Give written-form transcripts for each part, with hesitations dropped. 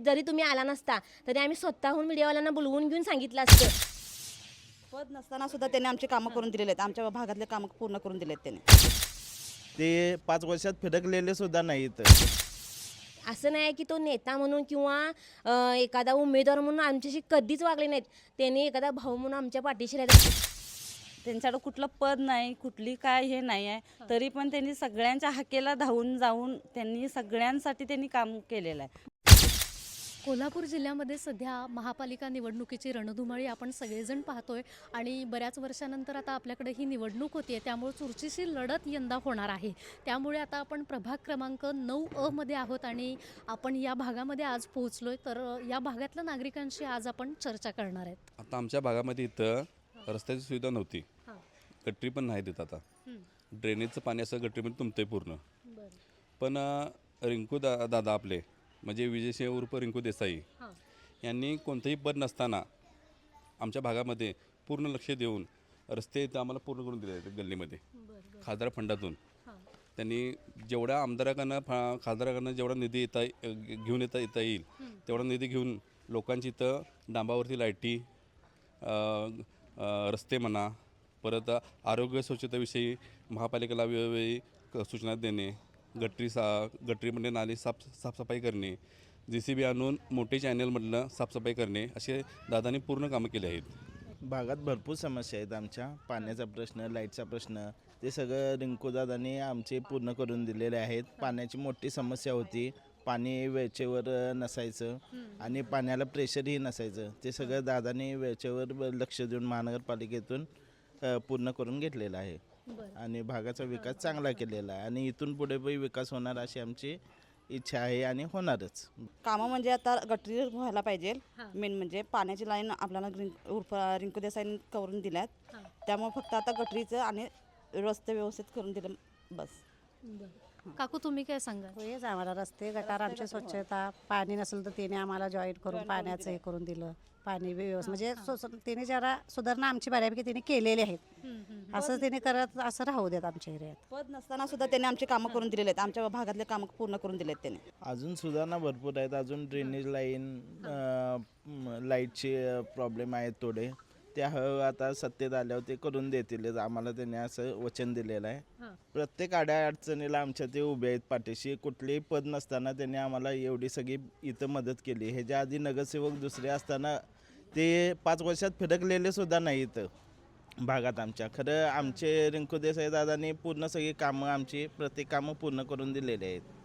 जरी तुम्ही आला नसता तरी आम्ही स्वतःहून मीडियावाल्यांना बोलवून घेऊन सांगितलं असतं. पद नसताना सुद्धा त्यांनी आमची कामं करून दिलेले आहेत. आमच्या भागातले कामं पूर्ण करून दिलेत त्यांनी. ते 5 वर्षात फिरकलेले सुद्धा नाहीत. असं नाही की तो नेता म्हणून किंवा एखादा उमेदवार म्हणून आमच्याशी कधीच वागले नाहीत. त्यांनी एखादा भाऊ म्हणून आमच्या पाठीशी राहतात. त्यांच्याकडं कुठलं पद नाही, कुठली काय हे नाही आहे, तरी पण त्यांनी सगळ्यांच्या हाकेला धावून जाऊन त्यांनी सगळ्यांसाठी त्यांनी काम केलेलं आहे. कोल्हापूर जिल्ह्यामध्ये सध्या महापालिका निवडणुकीची रणधुमाळी आपण सगळेजण पाहतोय आणि बऱ्याच वर्षानंतर आता आपल्याकडे ही निवडणूक होतीये, त्यामुळे चुरशीची लढत यंदा होणार आहे. त्यामुळे आता आपण प्रभाग क्रमांक 9 मध्ये आहोत आणि आपण या भागामध्ये आज पोहोचलोय. तर या भागातल्या नागरिकांशी आज आपण चर्चा करणार आहेत. आता आमच्या भागामध्ये इथं रस्त्याची सुविधा नव्हती, गटरी पण नाही देत. आता ड्रेनेजचं पाणी असं गटरीमध्ये तुंबतंय पूर्ण. पण रिंकू दादा आपले म्हणजे विजयसिंह उर्फ रिंकू देसाई यांनी कोणतंही पद नसताना आमच्या भागामध्ये पूर्ण लक्ष देऊन रस्ते इथं आम्हाला पूर्ण करून दिले आहेत. गल्लीमध्ये खासदार फंडातून त्यांनी जेवढ्या खासदाराकडनं जेवढा निधी घेऊन येता येईल तेवढा निधी घेऊन लोकांची इथं डांबावरती लाईटी, रस्ते म्हणा, परत आरोग्य स्वच्छतेविषयी महापालिकेला वेळोवेळी सूचना देणे, गटरीमध्ये नाली साफसफाई करणे, JCB आणून मोठे चॅनलमधलं साफसफाई करणे, असे दादांनी पूर्ण कामं केली आहेत. भागात भरपूर समस्या आहेत. आमच्या पाण्याचा प्रश्न, लाईटचा प्रश्न, ते सगळं रिंकूदादांनी आमचे पूर्ण करून दिलेले आहेत. पाण्याची मोठी समस्या होती. पाणी वेळेवर नसायचं आणि पाण्याला प्रेशरही नसायचं. ते सगळं दादांनी वेळेवर लक्ष देऊन महानगरपालिकेतून पूर्ण करून घेतलेलं आहे आणि भागाचा विकास चांगला केलेला आहे आणि इथून पुढे विकास होणार अशी आमची इच्छा आहे आणि होणारच. कामं म्हणजे आता गटरी व्हायला पाहिजे. मेन म्हणजे पाण्याची लाईन आपल्याला रिंकू देसाईंनी करून दिल्यात. त्यामुळे फक्त आता गटरीचं आणि रस्ते व्यवस्थित करून दिले बस. काकू तुम्ही काय सांगा? हेच आम्हाला रस्ते गटार, आमची स्वच्छता, पाणी नसेल तर त्याने आम्हाला जॉईन करून पाण्याचं हे करून दिलं. पाणी व्यवस्थित म्हणजे त्याने जरा सुधारणा आमची बऱ्यापैकी त्यांनी केलेली आहेत. असं त्याने करत असं राहू देत आमच्या एरियात. पद नसताना सुद्धा त्यांनी आमची कामं करून दिलेले आहेत. आमच्या भागातले कामं पूर्ण करून दिलेत त्यांनी. अजून सुधारणा भरपूर आहेत. अजून ड्रेनेज लाईन, लाईटचे प्रॉब्लेम आहेत थोडे. त्या आता सत्तेत आल्यावर ते करून देतील आम्हाला, त्यांनी असं वचन दिलेलं आहे. प्रत्येक आड्या अडचणीला आमच्या ते उभे आहेत पाठीशी. कुठलेही पद नसताना त्यांनी आम्हाला एवढी सगळी इथं मदत केली. ह्याच्या आधी नगरसेवक दुसरे असताना ते 5 वर्षात फिरकलेले सुद्धा नाहीत भागात आमच्या. खरं आमचे रिंकू देसाई दादांनी पूर्ण सगळी कामं, आमची प्रत्येक कामं पूर्ण करून दिलेली आहेत.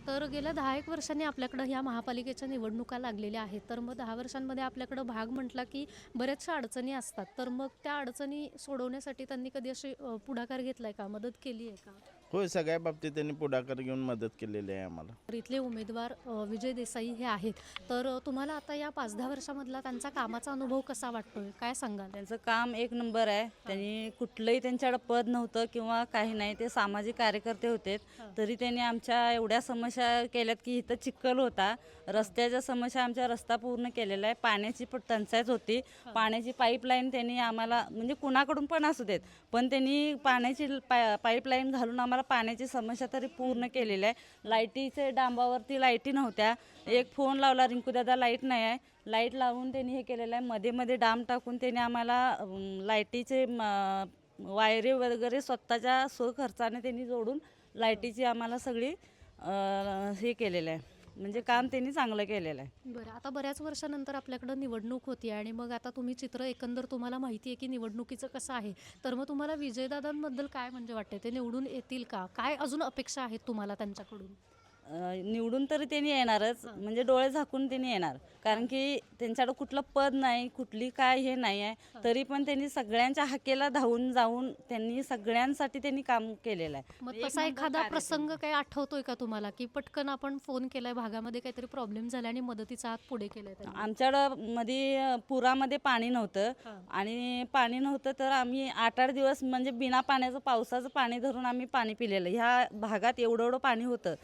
तर गेल्या 10-1 वर्षांनी आपल्याकडं ह्या महापालिकेच्या निवडणुका लागलेल्या आहेत. तर मग 10 वर्षांमध्ये आपल्याकडं भाग म्हटला की बऱ्याचशा अडचणी असतात. तर मग त्या अडचणी सोडवण्यासाठी त्यांनी कधी अशी पुढाकार घेतलाय का, मदत केली आहे का? होय, सगळ्या बाबतीत त्यांनी पुढाकार घेऊन मदत केलेली आहे आम्हाला. तर इथले उमेदवार विजय देसाई हे आहेत. तर तुम्हाला आता या 5-10 वर्षामधला त्यांचा कामाचा अनुभव कसा वाटतोय, काय सांगाल? त्यांचं काम एक नंबर आहे. त्यांनी कुठलंही त्यांच्याकडं पद नव्हतं किंवा काही नाही, ते सामाजिक कार्यकर्ते होते. तरी त्यांनी आमच्या एवढ्या समस्या केल्यात की इथं चिखल होता, रस्त्याच्या समस्या, आमचा रस्ता पूर्ण केलेला आहे. पाण्याची पण टंचाईच होती. पाण्याची पाईपलाईन त्यांनी आम्हाला म्हणजे कुणाकडून पण असू देत, पण त्यांनी पाण्याची पाईपलाईन घालून आम्हाला पाण्याची समस्या तरी पूर्ण केलेली आहे. लाईटीचे डांबावरती लाईटी नव्हत्या. एक फोन लावला, रिंकूदादा लाईट नाही आहे, लाईट लावून त्यांनी हे केलेलं आहे. मध्ये मध्ये डाम टाकून त्यांनी आम्हाला लाईटीचे वायरे वगैरे स्वतःच्या स्वखर्चाने त्यांनी जोडून लाईटीची आम्हाला सगळी हे केलेलं आहे. म्हणजे काम त्यांनी चांगलं केलेलं आहे. बरं, आता बऱ्याच वर्षानंतर आपल्याकडं निवडणूक होती आणि मग आता तुम्ही चित्र एकंदर तुम्हाला माहिती आहे की निवडणुकीचं कसं आहे. तर मग तुम्हाला विजयदादांबद्दल काय म्हणजे वाटते, ते निवडून येतील का? काय अजून अपेक्षा आहेत तुम्हाला त्यांच्याकडून? निवडून तरी त्यांनी येणारच, म्हणजे डोळे झाकून त्यांनी येणार. कारण की त्यांच्याकडं कुठलं पद नाही, कुठली काय हे नाही आहे, तरी पण त्यांनी सगळ्यांच्या हाकेला धावून जाऊन त्यांनी सगळ्यांसाठी त्यांनी काम केलेलं आहे. मग तसा एखादा प्रसंग काही आठवतोय का तुम्हाला की पटकन आपण फोन केलाय, भागामध्ये काहीतरी प्रॉब्लेम झाला आणि मदतीचा हात पुढे केलाय? आमच्याकडं मध्ये पुरामध्ये पाणी नव्हतं आणि पाणी नव्हतं तर आम्ही 8-8 दिवस म्हणजे बिना पाण्याचं, पावसाचं पाणी धरून आम्ही पाणी पिलेलं. ह्या भागात एवढं पाणी होतं,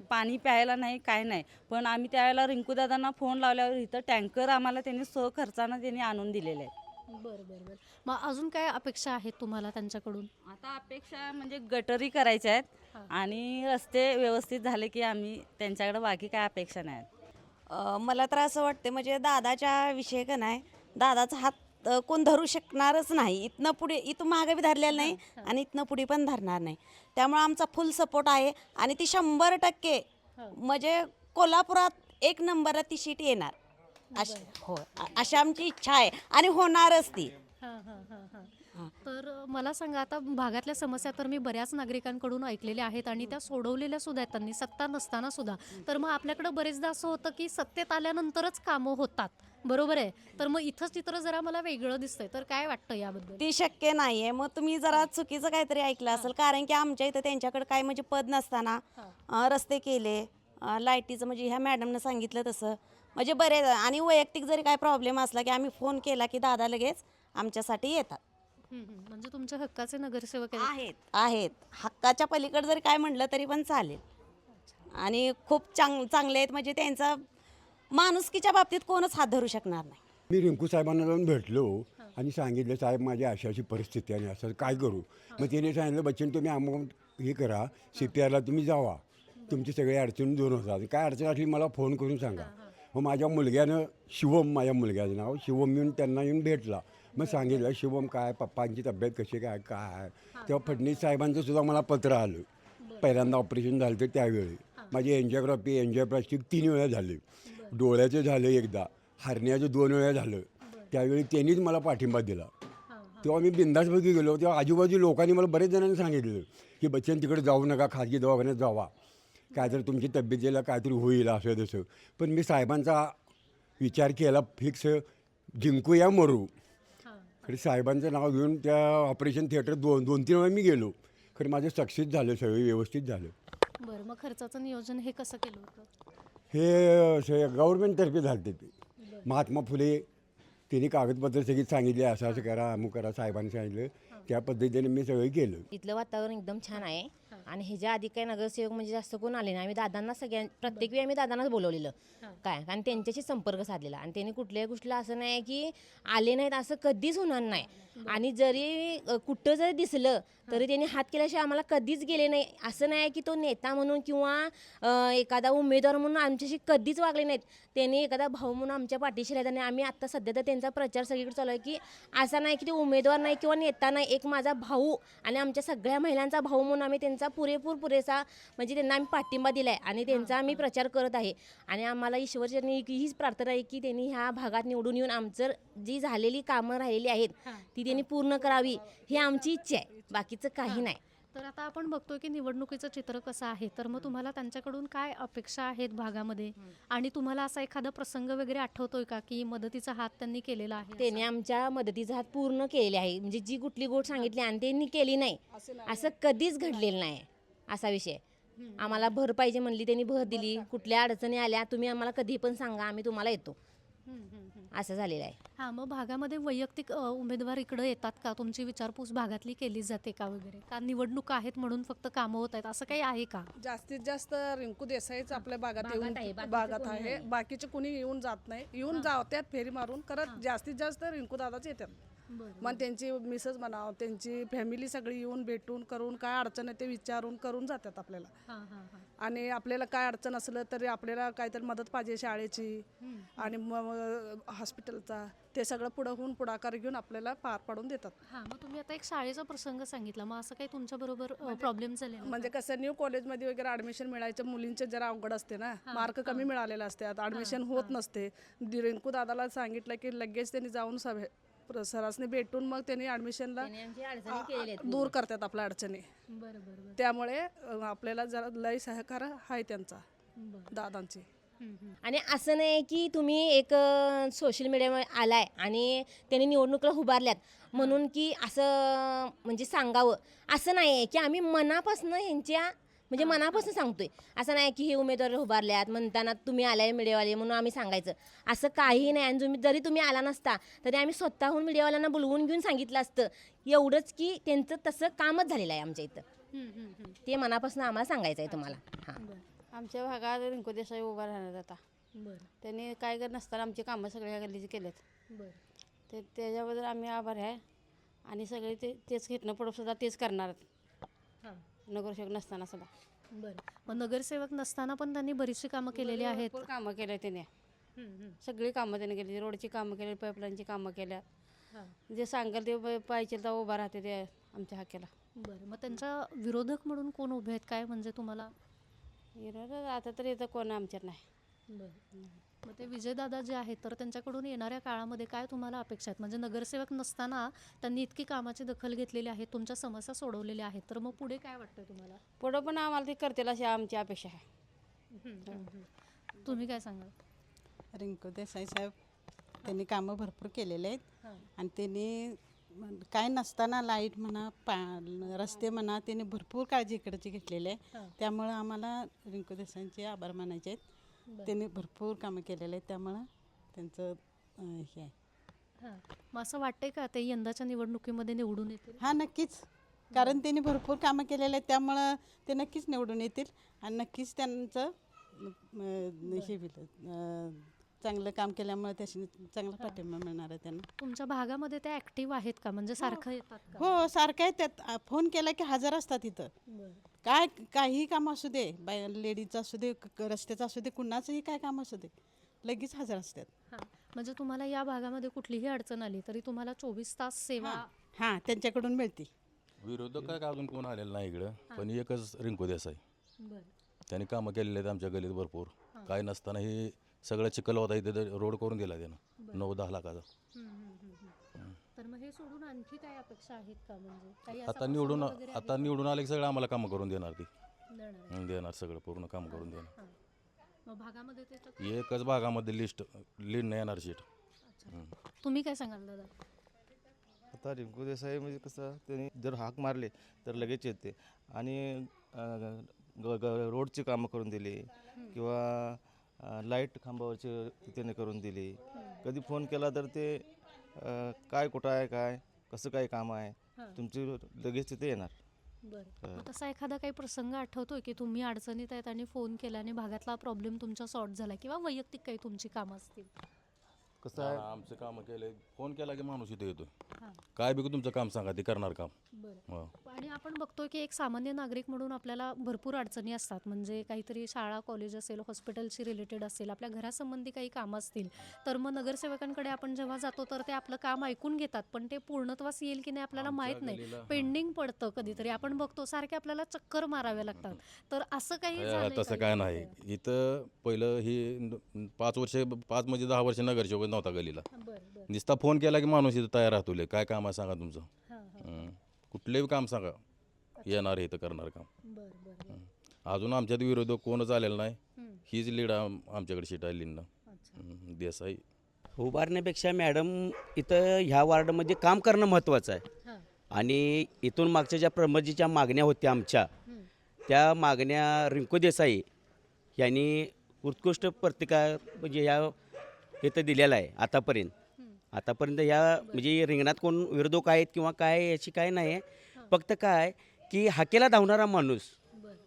पाणी प्यायला नाही, काय नाही. पण आम्ही त्यावेळेला रिंकूदादांना फोन लावल्यावर इथं टँकर आम्हाला त्यांनी स्वखर्चानं त्यांनी आणून दिलेले आहे. बरं बरं बरं. मग अजून काय अपेक्षा आहेत तुम्हाला त्यांच्याकडून? आता अपेक्षा म्हणजे गटरी करायच्या आहेत आणि रस्ते व्यवस्थित झाले की आम्ही त्यांच्याकडे, बाकी काय अपेक्षा नाही आहेत. मला तर असं वाटते म्हणजे दादाच्या विषय का नाही दादाचा हात कोण धरू शकणारच नाही. इथनं पुढे इथून मागे बी धरलेलं नाही आणि इथनं पुढे पण धरणार नाही. त्यामुळे आमचा फुल सपोर्ट आहे आणि ती 100% म्हणजे कोल्हापुरात 1 नंबरला ती सीट येणार हो अशी आमची इच्छा आहे आणि होणारच ती. तर मला सांगा, आता भागातल्या समस्या तर मी बऱ्याच नागरिकांकडून ऐकलेल्या आहेत आणि त्या सोडवलेल्या सुद्धा आहेत त्यांनी, सत्ता नसताना सुद्धा. तर मग आपल्याकडं बरेचदा असं होतं की सत्तेत आल्यानंतरच कामं होतात, बरोबर आहे? तर मग इथं चित्र जरा मला वेगळं दिसतंय, तर काय वाटतं याबद्दल? ती शक्य नाही आहे. मग तुम्ही जरा चुकीचं काहीतरी ऐकलं असेल, कारण की आमच्या इथं त्यांच्याकडे काय म्हणजे पद नसताना रस्ते केले, लाईटीचं म्हणजे ह्या मॅडमनं सांगितलं तसं म्हणजे बरेच. आणि वैयक्तिक जरी काय प्रॉब्लेम असला की आम्ही फोन केला की दादा लगेच आमच्यासाठी येतात. म्हणजे तुमच्या हक्काचे नगरसेवक आहेत आहेत हक्काच्या पलीकडे जरी काय म्हटलं तरी पण चालेल आणि खूप चांगले आहेत. म्हणजे त्यांचा माणुसकीच्या बाबतीत कोणच हात धरू शकणार नाही. मी रिंकू साहेबांना जाऊन भेटलो आणि सांगितलं, साहेब माझी अशी परिस्थिती आहे, असं काय करू. मग तिने सांगितलं, बच्चन तुम्ही अमाऊंट हे करा, CPRला तुम्ही जावा, तुमची सगळी अडचणी दूर होतात, काय अडचण असली मला फोन करून सांगा. मग माझ्या मुलग्यानं शिवम, माझ्या मुलग्याचं नाव शिवम, येऊन त्यांना येऊन भेटला. मग सांगितलं, शिवम काय पप्पांची तब्येत कशी काय काय. तेव्हा फडणवीस साहेबांचं सुद्धा मला पत्र आलं. पहिल्यांदा ऑपरेशन झालं तर त्यावेळी माझी एन्जिओप्लास्टिक 3 वेळा झाली, डोळ्याचं झालं एकदा, हरण्याचं 2 वेळा झालं. त्यावेळी त्यांनीच मला पाठिंबा दिला. तेव्हा मी बिंदासपैकी गेलो. तेव्हा आजूबाजू लोकांनी मला बरेच जणांनी सांगितलं की बच्चन तिकडे जाऊ नका, खाजगी दवाखान्यात जावा, काय तर तुमची तब्येतीला काहीतरी होईल असं तसं. पण मी साहेबांचा विचार केला, फिक्स जिंकूया मरू. खरं साहेबांचं नाव घेऊन त्या ऑपरेशन थिएटर 2-3 वेळा मी गेलो. खरं माझं सक्सेस झालं, सगळं व्यवस्थित झालं. बरं, मग खर्चाचं नियोजन हे कसं केलं होतं? हे गव्हर्नमेंटतर्फे झालं ते. महात्मा फुले त्यांनी कागदपत्र सगळी सांगितले, असं असं करा, अमुक करा, साहेबांनी सांगितलं, त्या पद्धतीने मी सगळं केलं. इथलं वातावरण एकदम छान आहे आणि ह्याच्या आधी काही नगरसेवक म्हणजे जास्त कोण आले नाही. आम्ही दादांना प्रत्येक वेळी आम्ही दादांनाच बोलवलेलं काय, कारण त्यांच्याशी संपर्क साधलेला आणि त्यांनी कुठल्याही गोष्टीला असं नाही की आले नाहीत असं कधीच होणार नाही. आणि जरी कुठं जरी दिसलं तरी त्यांनी हात केल्याशिवाय आम्हाला कधीच गेले नाही. असं नाही की तो नेता म्हणून किंवा एखादा उमेदवार म्हणून आमच्याशी कधीच वागले नाहीत. त्यांनी एखादा भाऊ म्हणून आमच्या पाठीशी राहतात आणि आम्ही आत्ता सध्या तर त्यांचा प्रचार सगळीकडे चालू आहे की असा नाही की ते उमेदवार नाही किंवा नेता नाही, एक माझा भाऊ आणि आमच्या सगळ्या महिलांचा भाऊ म्हणून आम्ही त्यांचा पुरेसा म्हणजे त्यांना आम्ही पाठिंबा दिला आहे आणि त्यांचा आम्ही प्रचार करत आहे. आणि आम्हाला ईश्वरचरणी हीच प्रार्थना आहे की त्यांनी ह्या भागात निवडून येऊन आमचं जी झालेली कामं राहिलेली आहेत ती त्यांनी पूर्ण करावी ही आमची इच्छा आहे, बाकीचं काही नाही. तर आता आपण बघतोय की निवडणुकीचं चित्र कसं आहे, तर मग तुम्हाला त्यांच्याकडून काय अपेक्षा आहेत भागामध्ये आणि तुम्हाला असा एखादा प्रसंग वगैरे आठवतोय का की मदतीचा हात त्यांनी केलेला आहे? त्यांनी आमच्या मदतीचा हात पूर्ण केलेले आहे. म्हणजे जी कुठली गोष्ट सांगितली आणि त्यांनी केली नाही असं कधीच घडलेलं नाही. असा विषय आम्हाला भर पाहिजे म्हणली, त्यांनी भर दिली. कुठल्या अडचणी आल्या तुम्ही आम्हाला कधी पण सांगा, आम्ही तुम्हाला येतो, असं झालेलं आहे. हां, मग भागामध्ये वैयक्तिक उमेदवार इकडे येतात का? तुमची विचारपूस भागातली केली जाते का वगैरे? का निवडणुका आहेत म्हणून फक्त कामं होत आहेत असं काही आहे का? जास्तीत जास्त रिंकू देसाईच आपल्या भागात आहे, येऊन बाकीचे भागात कोणी आहे. नाही. बाकीचे कुणी येऊन जात नाही. येऊन जातात फेरी मारून करत, जास्तीत जास्त रिंकू दादाच येतात. मग त्यांची मिसेस म्हणावं, त्यांची फॅमिली सगळी येऊन भेटून करून काय अडचण आहे ते विचारून करून जातात आपल्याला. आणि आपल्याला काय अडचण असलं तरी आपल्याला काहीतरी मदत पाहिजे शाळेची आणि हॉस्पिटलचा, ते सगळं पुढं होऊन पुढाकार घेऊन आपल्याला पार पाडून देतात. हां, मग तुम्ही आता एक शाळेचा प्रसंग सांगितला, मग असं काही तुमच्या बरोबर प्रॉब्लेम झाले? म्हणजे कसं न्यू कॉलेजमध्ये वगैरे ॲडमिशन मिळायचं मुलींचे जरा अवघड असते ना, मार्क कमी मिळालेले असतात, ॲडमिशन होत नसते. रिंकू दादाला सांगितलं की लगेच त्यांनी जाऊन सरासनी भेटून मग त्यांनी ॲडमिशनला त्यांनी आमची अडचणी केलेल्या आहेत. दूर करतात आपल्या अडचणी. बरोबर. त्यामुळे आपल्याला जरा लय सहकार आहे त्यांचा, दादांची. आणि असं नाही की तुम्ही एक सोशल मीडियावर आलाय आणि त्यांनी निवडणुकीला उभारल्यात म्हणून की असं म्हणजे सांगावं, असं नाही आहे की आम्ही मनापासून ह्यांच्या म्हणजे मनापासून सांगतोय. असं नाही की हे उमेदवार उभारल्यात म्हणताना तुम्ही आलाय मीडियावाले म्हणून आम्ही सांगायचं, असं काही नाही. आणि जरी तुम्ही आला नसता तरी आम्ही स्वतःहून मीडियावाल्यांना बोलवून घेऊन सांगितलं असतं. एवढंच की त्यांचं तसं कामच झालेलं आहे आमच्या इथं, ते मनापासून आम्हाला सांगायचं आहे तुम्हाला. हां, आमच्या भागात रिंकू देसाई उभा राहणार आता. त्यांनी काय करत नसताना आमची कामं सगळ्या गल्लीची केलेत. ते त्याच्याबद्दल आम्ही आभार आहे आणि सगळे तेच घेतणं पुढं सुद्धा तेच करणार नगरसेवक नसताना सुद्धा. बरं. मग नगरसेवक नसताना पण त्यांनी बरीचशी कामं केलेली आहेत. भरपूर कामं केल्या त्याने, सगळी कामं त्याने केली. रोडची कामं केली, पाईपलाईनची कामं केल्या. जे सांगेल ते पाहिजे तर उभा राहते ते आमच्या हाकेला. बरं. मग त्यांच्या विरोधक म्हणून कोण उभे आहेत काय म्हणजे तुम्हाला? विरोध आता तर इथं कोण आमच्यात नाही. बरं. मग ते विजयदादा जे आहेत तर त्यांच्याकडून येणाऱ्या काळामध्ये काय तुम्हाला अपेक्षा आहेत? म्हणजे नगरसेवक नसताना त्यांनी इतकी कामाची दखल घेतलेली आहे, तुमच्या समस्या सोडवलेल्या आहेत, तर मग पुढे काय वाटतंय तुम्हाला? पुढं पण आम्हाला ते करतील अशी आमची अपेक्षा आहे. तुम्ही काय सांगाल? रिंकू देसाई साहेब त्यांनी कामं भरपूर केलेले आहेत आणि त्यांनी काय नसताना लाईट म्हणा रस्ते म्हणा त्यांनी भरपूर काळजी इकडची घेतलेली आहे. त्यामुळं आम्हाला रिंकू देसाईंचे आभार मानायचे आहेत. त्यांनी भरपूर कामं केलेले आहेत त्यामुळं त्यांचं हे आहे. मग असं वाटतंय का ते यंदाच्या निवडणुकीमध्ये निवडून येतील? हां नक्कीच, कारण त्यांनी भरपूर कामं केलेले आहेत त्यामुळं ते नक्कीच निवडून येतील आणि नक्कीच त्यांचं हे होईल. चांगलं काम केल्यामुळे त्याशी चांगला पाठिंबा मिळणार आहे त्यांना. तुमच्या भागामध्ये ते ऍक्टिव्ह आहेत का? म्हणजे सारखं येतात का? हो सारखं आहे. त्यात फोन केला की हजर असतात इथं. काही काम असू दे, लेडीजचं असू दे, रस्त्याचं असू दे, कुणाचंही काय काम असू दे, लगेच हजर असतात. म्हणजे तुम्हाला या भागामध्ये कुठलीही अडचण आली तरी तुम्हाला 24 तास सेवा हां त्यांच्याकडून मिळते. विरोधक काय अजून कोण आलेलं नाही इकडं, पण एकच रिंकू देसाई. त्यांनी कामं केलेली आहेत आमच्या गलीत भरपूर. काय नसताना हे सगळं चिखल होता इथे रोड करून दिला त्यानं 9-10 लाखाचा. तर मग हे सोडून आणखी काय अपेक्षा आहेत का? म्हणजे काही आता निवडून आले की सगळं आम्हाला कामं करून देणार ती. देणार सगळं पूर्ण काम करून देणार. मग भागामध्ये एकच भागामध्ये लीड नाही येणार सीट. तुम्ही काय सांगाल दादा? आता रिंकू देसाई म्हणजे कसं त्यांनी जर हाक मारले तर लगेच येते आणि रोडची कामं करून दिली किंवा लाईट खांबावरची त्याने करून दिली. कधी फोन केला तर ते काय कुठं आहे, काय कसं काय काम आहे, तुमची लगेच तिथे येणार. बरं. तसा एखादा काही प्रसंग आठवतोय की तुम्ही अडचणीत आहेत आणि फोन केल्याने भागातला प्रॉब्लेम तुमचा सॉर्ट झाला किंवा वैयक्तिक काही तुमची कामं असतील? कसं आहे आमचं कामं केले, फोन केला की माणूस इथे येतो. काय बी तुमचं काम सांगा ते करणार काम. आणि आपण बघतोय की एक सामान्य नागरिक म्हणून आपल्याला भरपूर अडचणी असतात. म्हणजे काहीतरी शाळा कॉलेज असेल, हॉस्पिटलशी रिलेटेड असेल, आपल्या घरासंबंधी काही कामं असतील, तर मग नगरसेवकांकडे आपण जेव्हा जातो तर ते आपलं काम ऐकून घेतात, पण ते पूर्णत्वास येईल की नाही आपल्याला माहीत नाही. पेंडिंग पडतं कधीतरी. आपण बघतो सारखे आपल्याला चक्कर माराव्या लागतात. तर असं काही झालंय तसं का काय नाही. इथं पहिलं ही 5 म्हणजे 10 वर्ष नगरसेवक नव्हता गलीला. नुसता फोन केला की माणूस इथं तयार राहतो. काय काम आहे सांगा तुमचं. कुठलेही काम सांगा, येणार इथं करणार काम. अजून आमच्यात विरोधक कोणच आलेलं नाही. हीच लीड आमच्याकडे सीट आहे लीडनं. देसाई उभारण्यापेक्षा मॅडम इथं ह्या वार्डमध्ये काम करणं महत्त्वाचं आहे. आणि इथून मागच्या ज्या प्रमोदजीच्या मागण्या होत्या आमच्या, त्या मागण्या रिंकू देसाई यांनी उत्कृष्ट प्रतिकार म्हणजे ह्या इथं दिलेला आहे आतापर्यंत. ह्या म्हणजे रिंगणात कोण विरोधक आहेत किंवा काय याची काय नाही आहे. फक्त काय की हाकेला धावणारा माणूस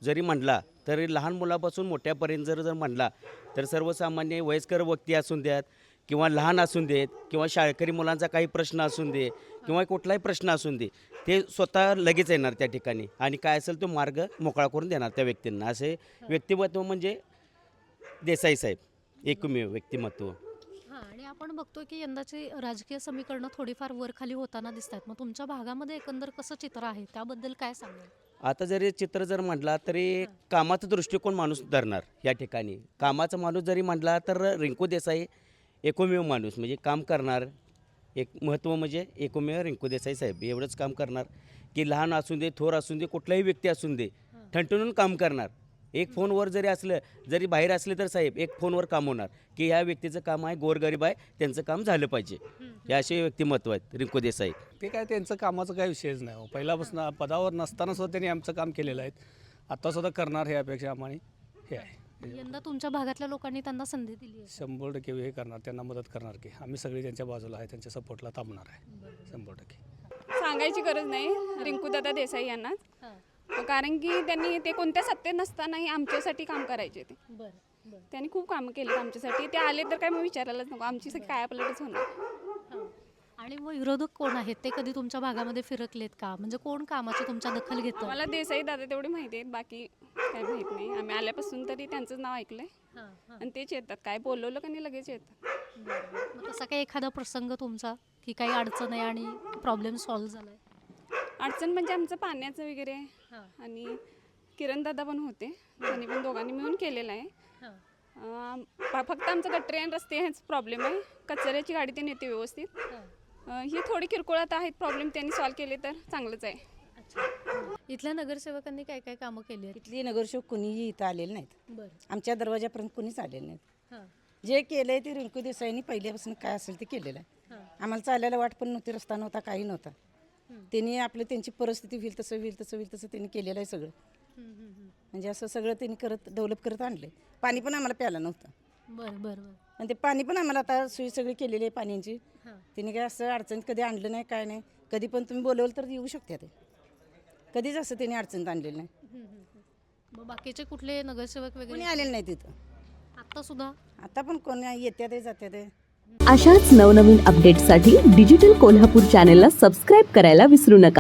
जरी म्हणला तरी लहान मुलापासून मोठ्यापर्यंत जर म्हणला तर सर्वसामान्य वयस्कर व्यक्ती असून द्यात किंवा लहान असून देत किंवा शाळकरी मुलांचा काही प्रश्न असून दे किंवा कुठलाही प्रश्न असून दे, ते स्वतः लगेच येणार त्या ठिकाणी आणि काय असेल तो मार्ग मोकळा करून देणार त्या व्यक्तींना. असे व्यक्तिमत्व म्हणजे देसाई साहेब, एकमेव व्यक्तिमत्व. आणि आपण बघतो की यंदाची राजकीय समीकरणं थोडीफार वरखाली होताना दिसत आहेत. मग तुमच्या भागामध्ये एकंदर कसं चित्र आहे त्याबद्दल काय सांगाल? आता जरी चित्र जर म्हटला तरी कामाचा दृष्टिकोन माणूस धरणार या ठिकाणी. कामाचा माणूस जरी म्हटला तर रिंकू देसाई एकमेव माणूस म्हणजे काम करणार. एक महत्त्व म्हणजे एकमेव रिंकू देसाई साहेब एवढंच काम करणार की लहान असून दे, थोर असून दे, कुठलाही व्यक्ती असून दे, ठणठणून काम करणार. एक फोनवर जरी असलं, जरी बाहेर असले तर साहेब एक फोनवर काम होणार की ह्या व्यक्तीचं काम आहे, गोरगरीब आहे, त्यांचं काम झालं पाहिजे. हे असे व्यक्तिमत्व आहेत रिंकू देसाई. ते काय त्यांचं कामाचं काही विषयच नाही. पहिल्यापासून पदावर नसताना सुद्धा त्यांनी आमचं काम केलेलं आहे. आत्तासुद्धा करणार हे अपेक्षा आम्हाला हे आहे. यंदा तुमच्या भागातल्या लोकांनी त्यांना संधी दिली आहे? 100% हे करणार, त्यांना मदत करणार की आम्ही सगळे त्यांच्या बाजूला आहे, त्यांच्या सपोर्टला थांबणार आहे 100%. सांगायची गरज नाही रिंकूदादा देसाई यांना, कारण की त्यांनी ते कोणत्या सत्तेत नसतानाही आमच्यासाठी काम करायचे. ते त्यांनी खूप कामं केली आमच्यासाठी. ते आले तर काय मग विचारायलाच नको, आमची काय आपल्यालाच होणार. आणि मग विरोधक कोण आहेत ते कधी तुमच्या भागामध्ये फिरकलेत का? म्हणजे कोण कामाची तुमच्या दखल घेतं? मला देसाई दादा तेवढे माहिती आहेत, बाकी काय माहीत नाही. आम्ही आल्यापासून तरी त्यांचंच नाव ऐकलंय आणि तेच येतात, काय बोलवलं का नाही लगेच येतात. मग तसा काही एखादा प्रसंग तुमचा की काही अडचण आहे आणि प्रॉब्लेम सॉल्व्ह झालाय? अडचण म्हणजे आमचं पाण्याचं वगैरे आणि किरण दादा पण होते, त्यांनी पण दोघांनी मिळून केलेलं आहे. फक्त आमचं गटरी आणि रस्ते हेच प्रॉब्लेम आहे. कचऱ्याची गाडी ते नेते व्यवस्थित. ही थोडी किरकोळ आता आहेत प्रॉब्लेम, त्यांनी सॉल्व्ह केले तर चांगलंच आहे. इथल्या नगरसेवकांनी काय काय कामं केली आहेत? इथली नगरसेवक कुणीही इथं आलेले नाहीत. बरं. आमच्या दरवाजापर्यंत कुणीच आलेले नाहीत. हां. जे केलंय ते रिंकू देसाईंनी पहिल्यापासून काय असेल ते केलेलं आहे. आम्हाला चालायला वाट पण नव्हती, रस्ता नव्हता, काही नव्हता. त्यांनी आपलं त्यांची परिस्थिती होईल तसं त्यांनी केलेलं आहे सगळं. म्हणजे असं सगळं त्यांनी डेव्हलप करत आणलंय. पाणी पण आम्हाला प्यायला नव्हतं. बरं बरं बरं. आणि ते पाणी पण आम्हाला आता सोयी सगळी केलेली आहे पाण्याची. त्यांनी काय असं अडचणीत कधी आणलं नाही, काय नाही. कधी पण तुम्ही बोलवलं तर येऊ शकता ते. कधीच असं त्यांनी अडचणीत आणलेलं नाही. मग बाकीचे कुठले नगरसेवक कोणी वगैरे आलेलं नाही तिथं. आता सुद्धा? आता पण कोणी येत्या ते जात्या ते. अशाच नवनवीन अपडेट्ससाठी डिजिटल कोल्हापूर चॅनेलला सबस्क्राईब करायला विसरू नका.